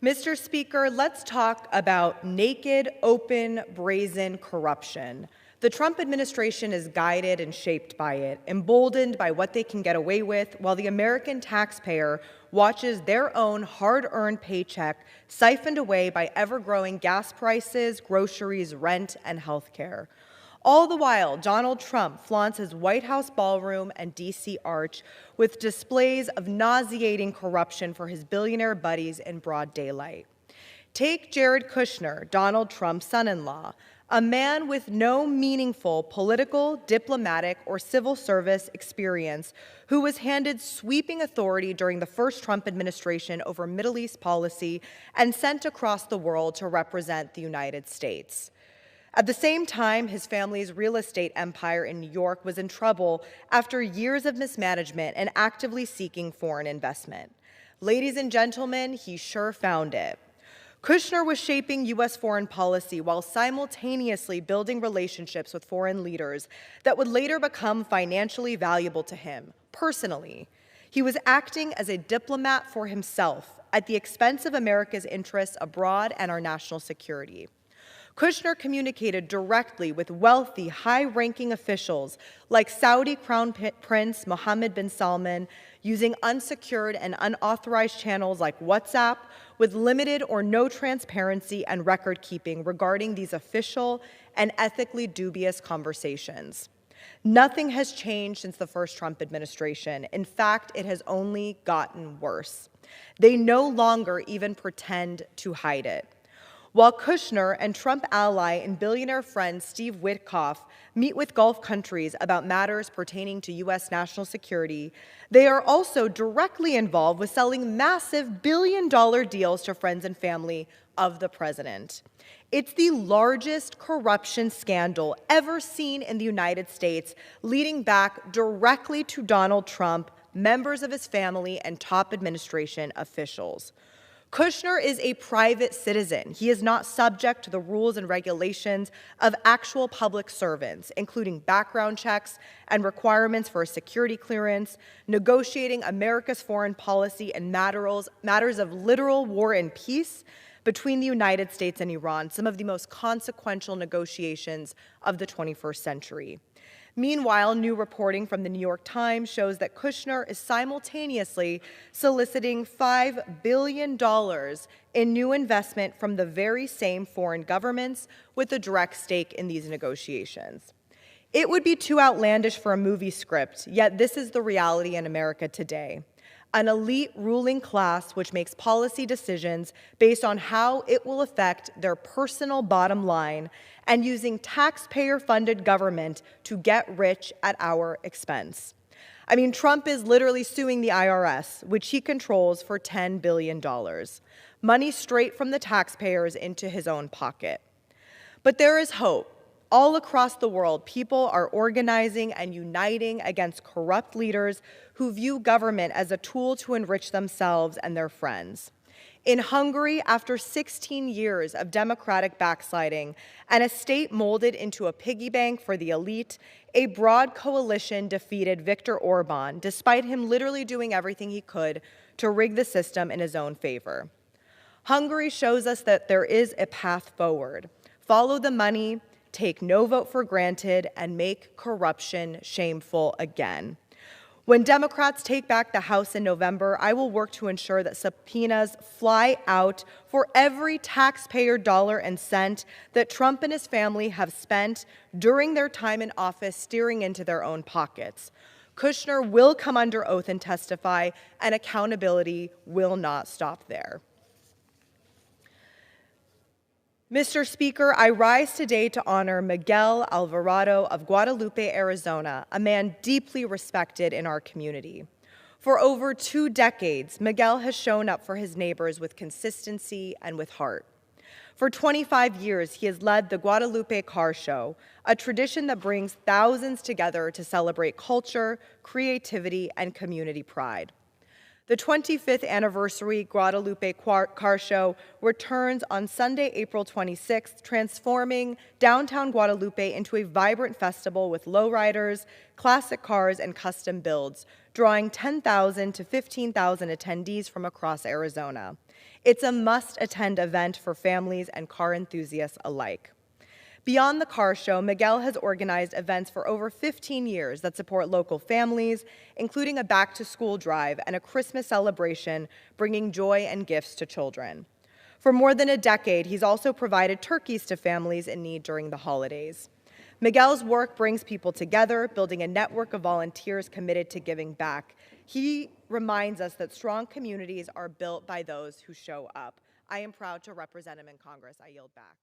Mr. Speaker, let's talk about naked, open, brazen corruption. The Trump administration is guided and shaped by it, emboldened by what they can get away with, while the American taxpayer watches their own hard-earned paycheck siphoned away by ever-growing gas prices, groceries, rent, and health care. All the while, Donald Trump flaunts his White House ballroom and D.C. arch with displays of nauseating corruption for his billionaire buddies in broad daylight. Take Jared Kushner, Donald Trump's son-in-law, a man with no meaningful political, diplomatic, or civil service experience who was handed sweeping authority during the first Trump administration over Middle East policy and sent across the world to represent the United States. At the same time, his family's real estate empire in New York was in trouble after years of mismanagement and actively seeking foreign investment. Ladies and gentlemen, he sure found it. Kushner was shaping U.S. foreign policy while simultaneously building relationships with foreign leaders that would later become financially valuable to him, personally. He was acting as a diplomat for himself at the expense of America's interests abroad and our national security. Kushner communicated directly with wealthy, high-ranking officials like Saudi Crown Prince Mohammed bin Salman, using unsecured and unauthorized channels like WhatsApp, with limited or no transparency and record-keeping regarding these official and ethically dubious conversations. Nothing has changed since the first Trump administration. In fact, it has only gotten worse. They no longer even pretend to hide it. While Kushner and Trump ally and billionaire friend Steve Witkoff meet with Gulf countries about matters pertaining to U.S. national security, they are also directly involved with selling massive billion-dollar deals to friends and family of the president. It's the largest corruption scandal ever seen in the United States, leading back directly to Donald Trump, members of his family, and top administration officials. Kushner is a private citizen. He is not subject to the rules and regulations of actual public servants, including background checks and requirements for a security clearance, negotiating America's foreign policy and matters of literal war and peace between the United States and Iran, some of the most consequential negotiations of the 21st century. Meanwhile, new reporting from the New York Times shows that Kushner is simultaneously soliciting $5 billion in new investment from the very same foreign governments with a direct stake in these negotiations. It would be too outlandish for a movie script, yet this is the reality in America today. An elite ruling class which makes policy decisions based on how it will affect their personal bottom line and using taxpayer-funded government to get rich at our expense. I mean, Trump is literally suing the IRS, which he controls, for $10 billion. Money straight from the taxpayers into his own pocket. But there is hope. All across the world, people are organizing and uniting against corrupt leaders who view government as a tool to enrich themselves and their friends. In Hungary, after 16 years of democratic backsliding and a state molded into a piggy bank for the elite, a broad coalition defeated Viktor Orban, despite him literally doing everything he could to rig the system in his own favor. Hungary shows us that there is a path forward. Follow the money, take no vote for granted, and make corruption shameful again. When Democrats take back the House in November, I will work to ensure that subpoenas fly out for every taxpayer dollar and cent that Trump and his family have spent during their time in office steering into their own pockets. Kushner will come under oath and testify, and accountability will not stop there. Mr. Speaker, I rise today to honor Miguel Alvarado of Guadalupe, Arizona, a man deeply respected in our community. For over 2 decades, Miguel has shown up for his neighbors with consistency and with heart. For 25 years, he has led the Guadalupe Car Show, a tradition that brings thousands together to celebrate culture, creativity, and community pride. The 25th anniversary Guadalupe Car Show returns on Sunday, April 26th, transforming downtown Guadalupe into a vibrant festival with lowriders, classic cars, and custom builds, drawing 10,000 to 15,000 attendees from across Arizona. It's a must-attend event for families and car enthusiasts alike. Beyond the car show, Miguel has organized events for over 15 years that support local families, including a back-to-school drive and a Christmas celebration, bringing joy and gifts to children. For more than a decade, he's also provided turkeys to families in need during the holidays. Miguel's work brings people together, building a network of volunteers committed to giving back. He reminds us that strong communities are built by those who show up. I am proud to represent him in Congress. I yield back.